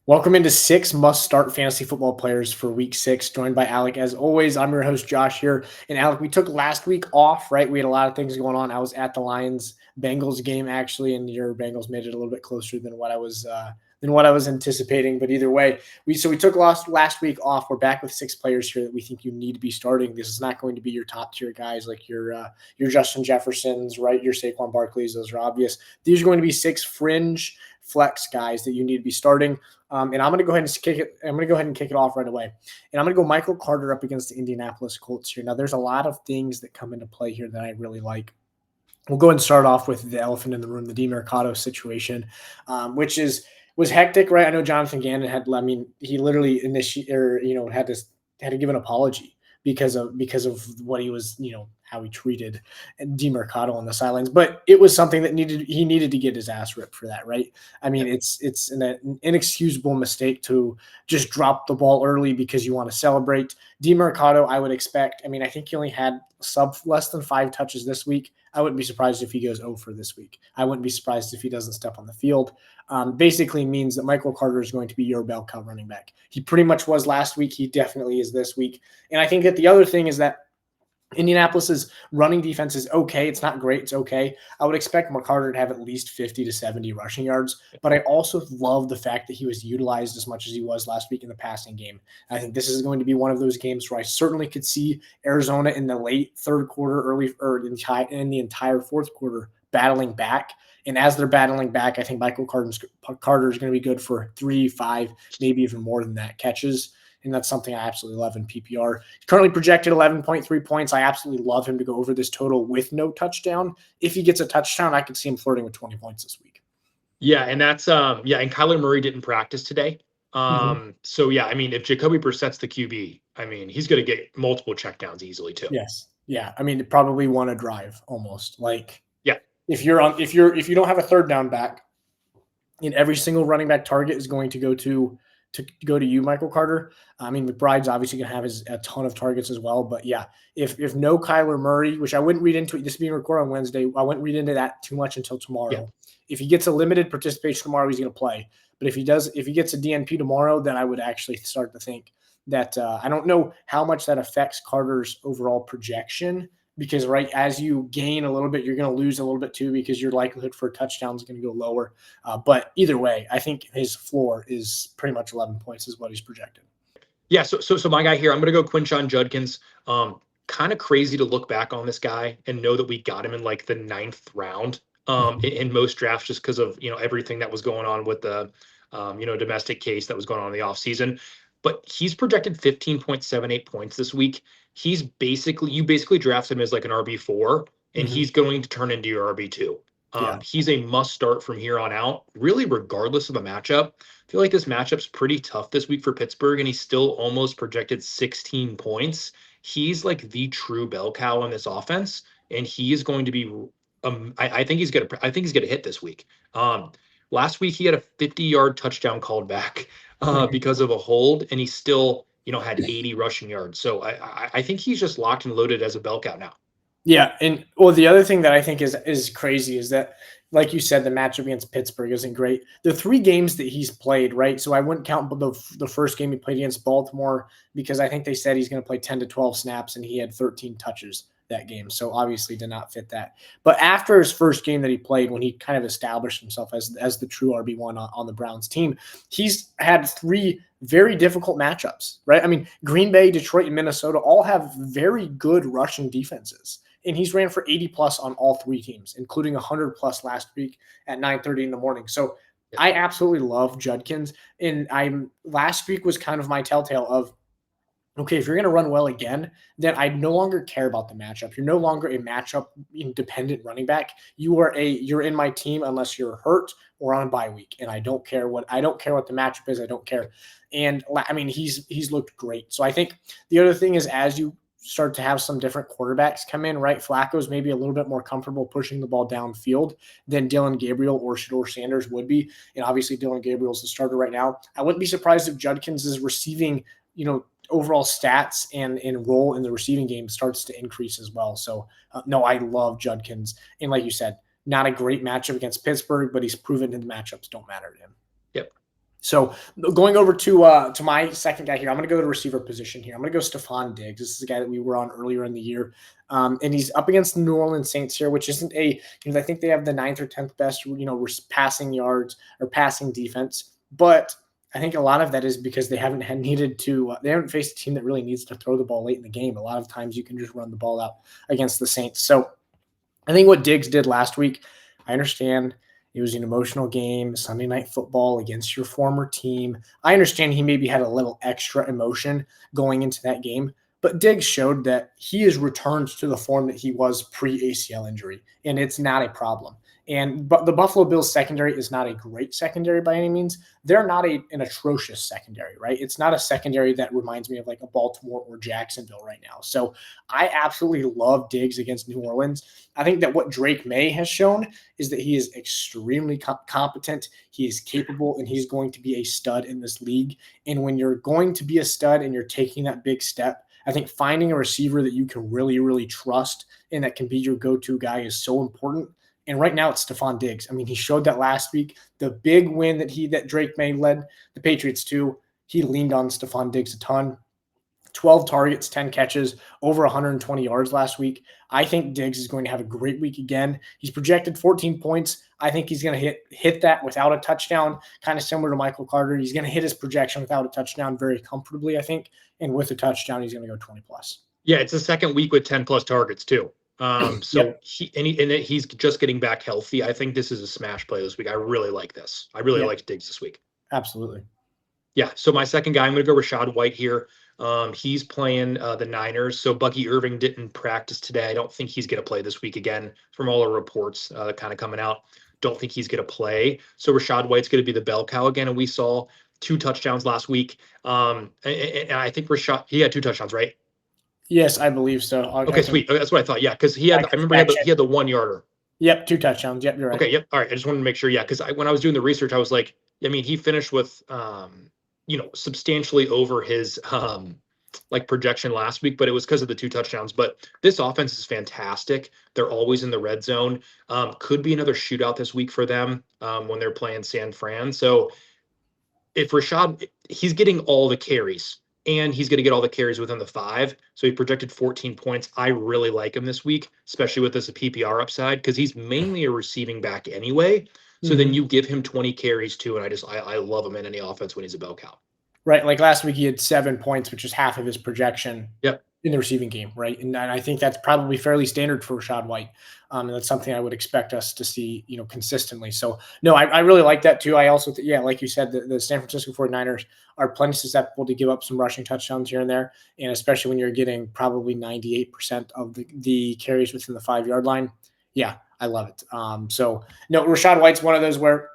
Welcome into 6 must-start fantasy football players for week 6, joined by Alec. As always, I'm your host, Josh, here. And Alec, we took last week off, right? We had a lot of things going on. I was at the Lions-Bengals game, actually, and your Bengals made it a little bit closer than what I was anticipating. But either way, we took last week off. We're back with 6 players here that we think you need to be starting. This is not going to be your top-tier guys like your Justin Jeffersons, right? Your Saquon Barkleys, those are obvious. These are going to be 6 fringe flex guys that you need to be starting. And I'm going to go ahead and kick it. I'm going to go ahead and kick it off right away. And I'm going to go Michael Carter up against the Indianapolis Colts here. Now, there's a lot of things that come into play here that I really like. We'll go ahead and start off with the elephant in the room, the DeMercado situation, which was hectic, right? I know Jonathan Gannon he literally had to give an apology because of what he was, how he treated DeMercado on the sidelines. But it was something that he needed to get his ass ripped for that, right? I mean, it's an inexcusable mistake to just drop the ball early because you want to celebrate. DeMercado, I would expect. I mean, I think he only had less than 5 touches this week. I wouldn't be surprised if he goes 0 for this week. I wouldn't be surprised if he doesn't step on the field. Basically means that Michael Carter is going to be your bell cow running back. He pretty much was last week. He definitely is this week. And I think that the other thing is that Indianapolis's running defense is okay. It's not great. It's okay. I would expect McCarter to have at least 50 to 70 rushing yards, but I also love the fact that he was utilized as much as he was last week in the passing game. I think this is going to be one of those games where I certainly could see Arizona in the late third quarter, in the entire fourth quarter battling back. And as they're battling back, I think Michael Carter is going to be good for 3, 5, maybe even more than that catches. And that's something I absolutely love in PPR. He's currently projected 11.3 points. I absolutely love him to go over this total with no touchdown. If he gets a touchdown, I could see him flirting with 20 points this week. Yeah, and that's and Kyler Murray didn't practice today. So yeah, I mean, if Jacoby Brissett's the QB, I mean, he's going to get multiple checkdowns easily too. Yes. Yeah. I mean, probably want to drive almost. Like, yeah, if you don't have a third down back, and every single running back target is going to go to you, Michael Carter. I mean, McBride's obviously going to have a ton of targets as well. But yeah, if no Kyler Murray, which I wouldn't read into it, this being recorded on Wednesday, I wouldn't read into that too much until tomorrow. Yeah. If he gets a limited participation tomorrow, he's going to play. But if he gets a DNP tomorrow, then I would actually start to think that I don't know how much that affects Carter's overall projection. Because as you gain a little bit, you're going to lose a little bit too, because your likelihood for a touchdown is going to go lower. But either way, I think his floor is pretty much 11 points is what he's projected. Yeah. So my guy here, I'm going to go Quinshon Judkins. Kind of crazy to look back on this guy and know that we got him in like the 9th round in most drafts, just because of, everything that was going on with the, domestic case that was going on in the offseason. But he's projected 15.78 points this week. You basically draft him as like an RB4, and he's going to turn into your RB2. He's a must start from here on out, really, regardless of the matchup. I feel like this matchup's pretty tough this week for Pittsburgh, and he's still almost projected 16 points. He's like the true bell cow in this offense, and he is going to be. I think he's gonna hit this week. Last week he had a 50-yard touchdown called back because of a hold, and he still had 80 rushing yards. So I think he's just locked and loaded as a bell cow now. Yeah, and the other thing that I think is crazy is that, like you said, the matchup against Pittsburgh isn't great. The 3 games that he's played, right? So I wouldn't count the first game he played against Baltimore, because I think they said he's going to play 10 to 12 snaps, and he had 13 touches that game. So obviously did not fit that. But after his first game that he played, when he kind of established himself as the true RB1 on the Browns team, he's had 3 very difficult matchups, right? I mean, Green Bay, Detroit, and Minnesota all have very good rushing defenses. And he's ran for 80 plus on all 3 teams, including 100 plus last week at 9:30 in the morning. So I absolutely love Judkins. And last week was kind of my telltale of, okay, if you're going to run well again, then I no longer care about the matchup. You're no longer a matchup independent running back. You're in my team unless you're hurt or on a bye week. And I don't care what the matchup is. I don't care. And I mean, he's looked great. So I think the other thing is, as you start to have some different quarterbacks come in, right? Flacco's maybe a little bit more comfortable pushing the ball downfield than Dylan Gabriel or Shedeur Sanders would be. And obviously Dylan Gabriel's the starter right now. I wouldn't be surprised if Judkins is receiving, overall stats and role in the receiving game starts to increase as well. So no, I love Judkins. And like you said, not a great matchup against Pittsburgh, but he's proven that the matchups don't matter to him. Yep. So going over to my second guy here, I'm going to go to the receiver position here. I'm going to go Stefon Diggs. This is a guy that we were on earlier in the year. And he's up against the New Orleans Saints here, which isn't I think they have the 9th or 10th best, passing yards or passing defense. But I think a lot of that is because they haven't faced a team that really needs to throw the ball late in the game. A lot of times you can just run the ball out against the Saints. So I think what Diggs did last week, I understand it was an emotional game, Sunday Night Football against your former team. I understand he maybe had a little extra emotion going into that game, but Diggs showed that he has returned to the form that he was pre-ACL injury, and it's not a problem. But the Buffalo Bills secondary is not a great secondary by any means. They're not an atrocious secondary, right? It's not a secondary that reminds me of like a Baltimore or Jacksonville right now. So I absolutely love Diggs against New Orleans. I think that what Drake May has shown is that he is extremely competent. He is capable, and he's going to be a stud in this league. And when you're going to be a stud and you're taking that big step, I think finding a receiver that you can really, really trust and that can be your go-to guy is so important. And right now it's Stefon Diggs. I mean, he showed that last week. The big win that Drake May led the Patriots to, he leaned on Stefon Diggs a ton. 12 targets, 10 catches, over 120 yards last week. I think Diggs is going to have a great week again. He's projected 14 points. I think he's going to hit that without a touchdown, kind of similar to Michael Carter. He's going to hit his projection without a touchdown very comfortably, I think. And with a touchdown, he's going to go 20 plus. Yeah, it's the second week with 10 plus targets too. Yep. He's just getting back healthy. I think this is a smash play this week. I really like this. I really like Diggs this week. Absolutely. Yeah. So my second guy, I'm going to go Rachaad White here. He's playing the Niners. So Bucky Irving didn't practice today. I don't think he's going to play this week again from all the reports kind of coming out. Don't think he's going to play. So Rachaad White's going to be the bell cow again. And we saw 2 touchdowns last week. And I think he had 2 touchdowns, right? Yes, I believe so. Okay, sweet. That's what I thought. Yeah, because I remember he had the 1 yarder. Yep, 2 touchdowns. Yep, you're right. Okay, yep. All right. I just wanted to make sure. Yeah, because when I was doing the research, I was like, I mean, he finished with substantially over his projection last week, but it was because of the 2 touchdowns. But this offense is fantastic. They're always in the red zone. Could be another shootout this week for them when they're playing San Fran. So if he's getting all the carries. And he's going to get all the carries within the 5. So he projected 14 points. I really like him this week, especially with this PPR upside, because he's mainly a receiving back anyway. So then you give him 20 carries too. And I love him in any offense when he's a bell cow. Right. Like last week, he had 7 points, which is half of his projection. Yep. In the receiving game, right? And I think that's probably fairly standard for Rachaad White. And that's something I would expect us to see, consistently. So, no, I really like that too. I also, like you said, the San Francisco 49ers are plenty susceptible to give up some rushing touchdowns here and there. And especially when you're getting probably 98% of the carries within the 5-yard line. Yeah, I love it. So, no, Rachaad White's one of those where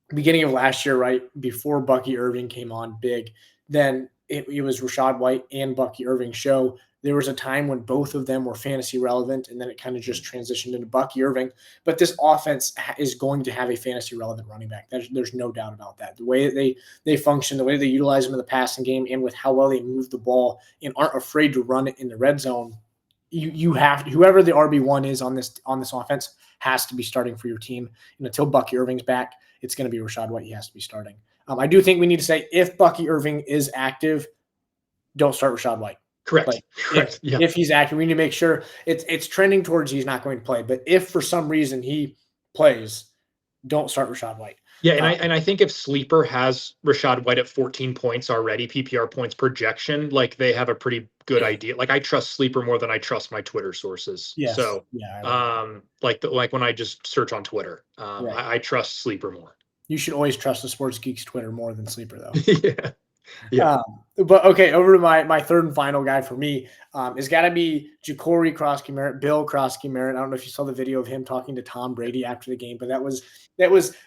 beginning of last year, right, before Bucky Irving came on big, then it was Rachaad White and Bucky Irving's show. There was a time when both of them were fantasy relevant, and then it kind of just transitioned into Bucky Irving. But this offense is going to have a fantasy relevant running back. There's no doubt about that. The way that they function, the way they utilize them in the passing game, and with how well they move the ball and aren't afraid to run it in the red zone, you have to, whoever the RB1 is on this offense has to be starting for your team. And until Bucky Irving's back, it's going to be Rachaad White. He has to be starting. I do think we need to say if Bucky Irving is active, don't start Rachaad White. Correct. If he's active, we need to make sure it's trending towards he's not going to play. But if for some reason he plays, don't start Rachaad White. Yeah, and I think if Sleeper has Rachaad White at 14 points already, PPR points projection, they have a pretty good idea. I trust Sleeper more than I trust my Twitter sources. Yes. So like when I just search on Twitter, I trust Sleeper more. You should always trust the Sports Geeks Twitter more than Sleeper, though. Yeah. But okay, over to my third and final guy for me is got to be Jacory Croskey-Merritt, Bill Croskey-Merritt. I don't know if you saw the video of him talking to Tom Brady after the game, but that was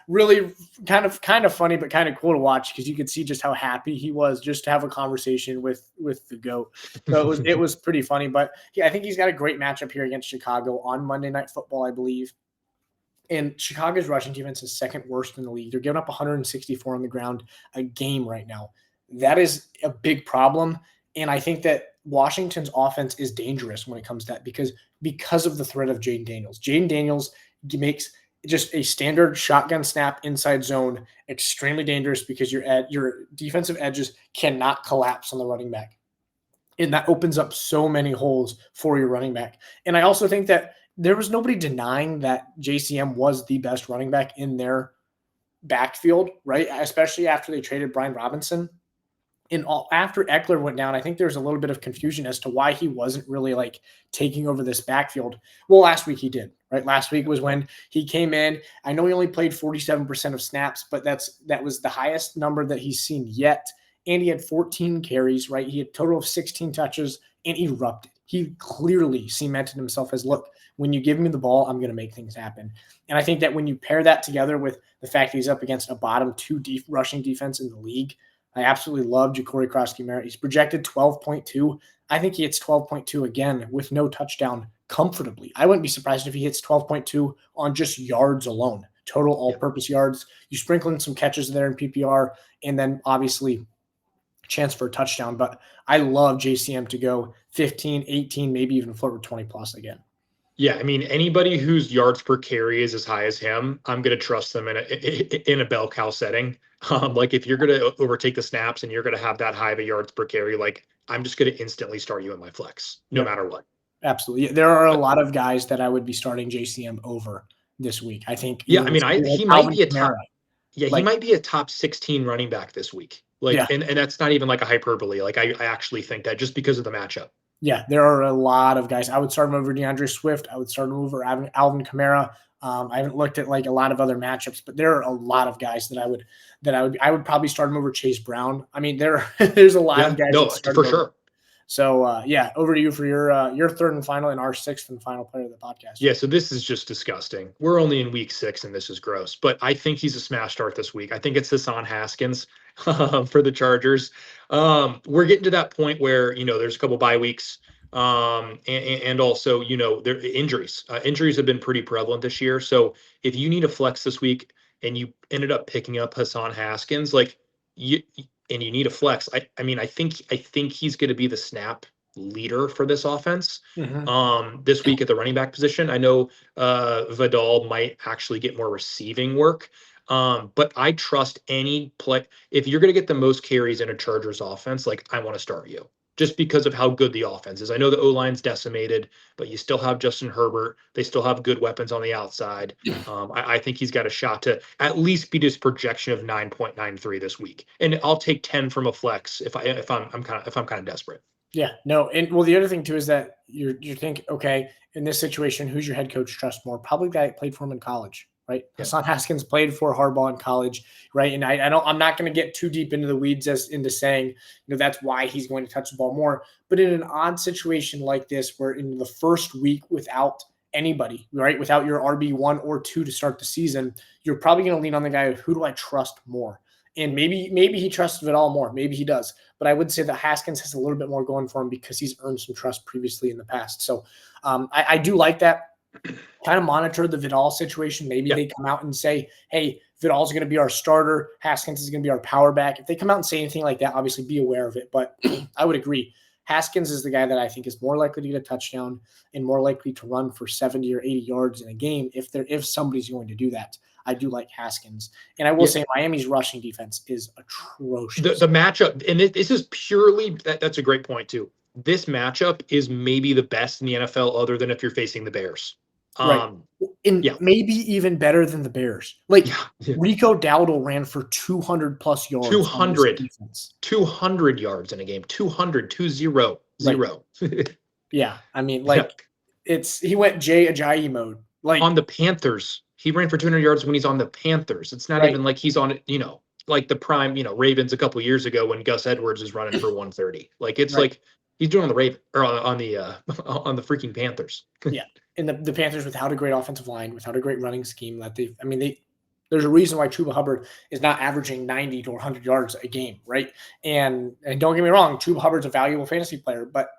really kind of funny, but kind of cool to watch because you could see just how happy he was just to have a conversation with the GOAT. So it was pretty funny. But I think he's got a great matchup here against Chicago on Monday Night Football, I believe. And Chicago's rushing defense is second worst in the league. They're giving up 164 on the ground a game right now. That is a big problem. And I think that Washington's offense is dangerous when it comes to that because of the threat of Jaden Daniels. Jaden Daniels makes just a standard shotgun snap inside zone, extremely dangerous because your defensive edges cannot collapse on the running back. And that opens up so many holes for your running back. And I also think that there was nobody denying that JCM was the best running back in their backfield, right? Especially after they traded Brian Robinson. After Eckler went down, I think there's a little bit of confusion as to why he wasn't really like taking over this backfield. Well, last week he did, right? Last week was when he came in. I know he only played 47% of snaps, but that was the highest number that he's seen yet. And he had 14 carries, right? He had a total of 16 touches and erupted. He clearly cemented himself as, look, when you give me the ball, I'm going to make things happen. And I think that when you pair that together with the fact that he's up against a bottom 2 rushing defense in the league, I absolutely love Jacory Croskey-Merritt. He's projected 12.2. I think he hits 12.2 again with no touchdown comfortably. I wouldn't be surprised if he hits 12.2 on just yards alone, total all-purpose yards. You sprinkle in some catches there in PPR, and then obviously chance for a touchdown. But I love JCM to go 15, 18, maybe even flirt with 20 plus again. Yeah, I mean, anybody whose yards per carry is as high as him, I'm going to trust them in a bell cow setting. Like if you're going to overtake the snaps and you're going to have that high of a yards per carry, like I'm just going to instantly start you in my flex, no matter what. Absolutely. There are a lot of guys that I would be starting JCM over this week. I think. Yeah, I mean, he might be a top. Yeah, he might be a top 16 running back this week. Like, and that's not even like a hyperbole. Like I actually think that just because of the matchup. Yeah, there are a lot of guys. I would start him over DeAndre Swift. I would start him over Alvin Kamara. I haven't looked at like a lot of other matchups, but there are a lot of guys that I would probably start him over Chase Brown. I mean, there's a lot of guys. No, for sure. So over to you for your third and final and our sixth and final player of the podcast. Yeah, so this is just disgusting. We're only in week 6 and this is gross, but I think he's a smash start this week. I think it's Hassan Haskins for the Chargers. We're getting to that point where, there's a couple bye weeks and also, there injuries. Injuries have been pretty prevalent this year. So if you need a flex this week and you ended up picking up Hassan Haskins, and you need a flex, I think he's going to be the snap leader for this offense this week at the running back position. I know Vidal might actually get more receiving work, but I trust any play. If you're going to get the most carries in a Chargers offense, I want to start you just because of how good the offense is. I know the O-line's decimated, but you still have Justin Herbert. They still have good weapons on the outside. I think he's got a shot to at least beat his projection of 9.93 this week. And I'll take 10 from a flex if I'm kind of desperate. Yeah, no. And well, the other thing too is that you think, okay, in this situation, who's your head coach trust more? Probably the guy that played for him in college, right? Yeah. Hassan Haskins played for Harbaugh in college, right? And I'm not going to get too deep into the weeds into saying, that's why he's going to touch the ball more. But in an odd situation like this, where in the first week without anybody, right, without your RB1 or 2 to start the season, you're probably going to lean on the guy, who do I trust more? And maybe he trusts Vidal more. Maybe he does. But I would say that Haskins has a little bit more going for him because he's earned some trust previously in the past. So I do like that. Kind of monitor the Vidal situation. Maybe they come out and say, hey, Vidal's going to be our starter. Haskins is going to be our power back. If they come out and say anything like that, obviously be aware of it. But I would agree. Haskins is the guy that I think is more likely to get a touchdown and more likely to run for 70 or 80 yards in a game if somebody's going to do that. I do like Haskins. And I will say Miami's rushing defense is atrocious. The matchup, and this is purely, that's a great point too. This matchup is maybe the best in the NFL other than if you're facing the Bears. Right. And maybe even better than the Bears. Rico Dowdle ran for 200 plus yards. 200 yards in a game. 200. Yeah. I mean, he went Jay Ajayi mode. On the Panthers, he ran for 200 yards when he's on the Panthers. It's not even like he's on, like the prime, Ravens a couple years ago when Gus Edwards is running for 130. It's like he's doing on the Raven or on the freaking Panthers. Yeah. And the Panthers, without a great offensive line, without a great running scheme, there's a reason why Chuba Hubbard is not averaging 90 to 100 yards a game, right? And don't get me wrong, Chuba Hubbard's a valuable fantasy player, but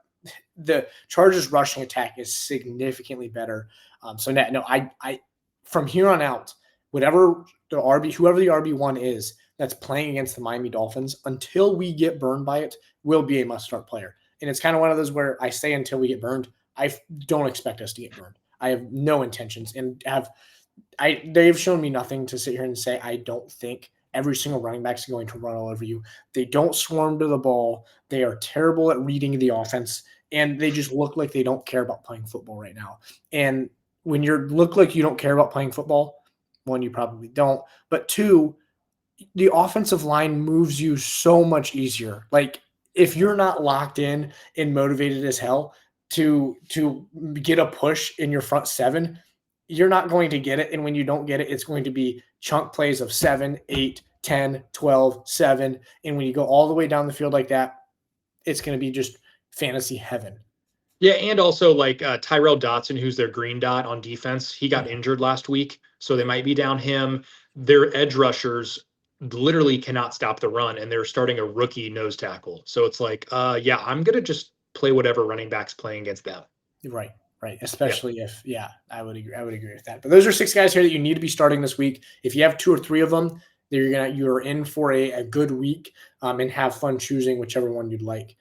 the Chargers' rushing attack is significantly better. I from here on out, whoever the RB1 is that's playing against the Miami Dolphins, until we get burned by it, will be a must-start player. And it's kind of one of those where I say until we get burned. I don't expect us to get burned. I have no intentions and have they've shown me nothing to sit here and say I don't think every single running back is going to run all over you. They don't swarm to the ball. They are terrible at reading the offense, and they just look like they don't care about playing football right now. And when you look like you don't care about playing football, one, you probably don't, but two, the offensive line moves you so much easier. Like if you're not locked in and motivated as hell to get a push in your front seven, you're not going to get it. And when you don't get it, it's going to be chunk plays of 7, 8, 10, 12, 7. And when you go all the way down the field like that, it's going to be just fantasy heaven. Yeah, and also like Tyrell Dotson, who's their green dot on defense, he got injured last week, so they might be down him. Their edge rushers literally cannot stop the run, and they're starting a rookie nose tackle. So it's like, yeah, I'm gonna just play whatever running back's playing against them. Right. Especially if, I would agree with that. But those are 6 guys here that you need to be starting this week. If you have 2 or 3 of them, you're in for a good week, and have fun choosing whichever one you'd like.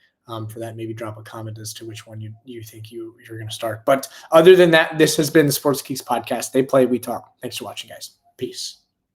For that, maybe drop a comment as to which one you think you're going to start. But other than that, this has been the Sports Geeks podcast. They play, we talk. Thanks for watching, guys. Peace.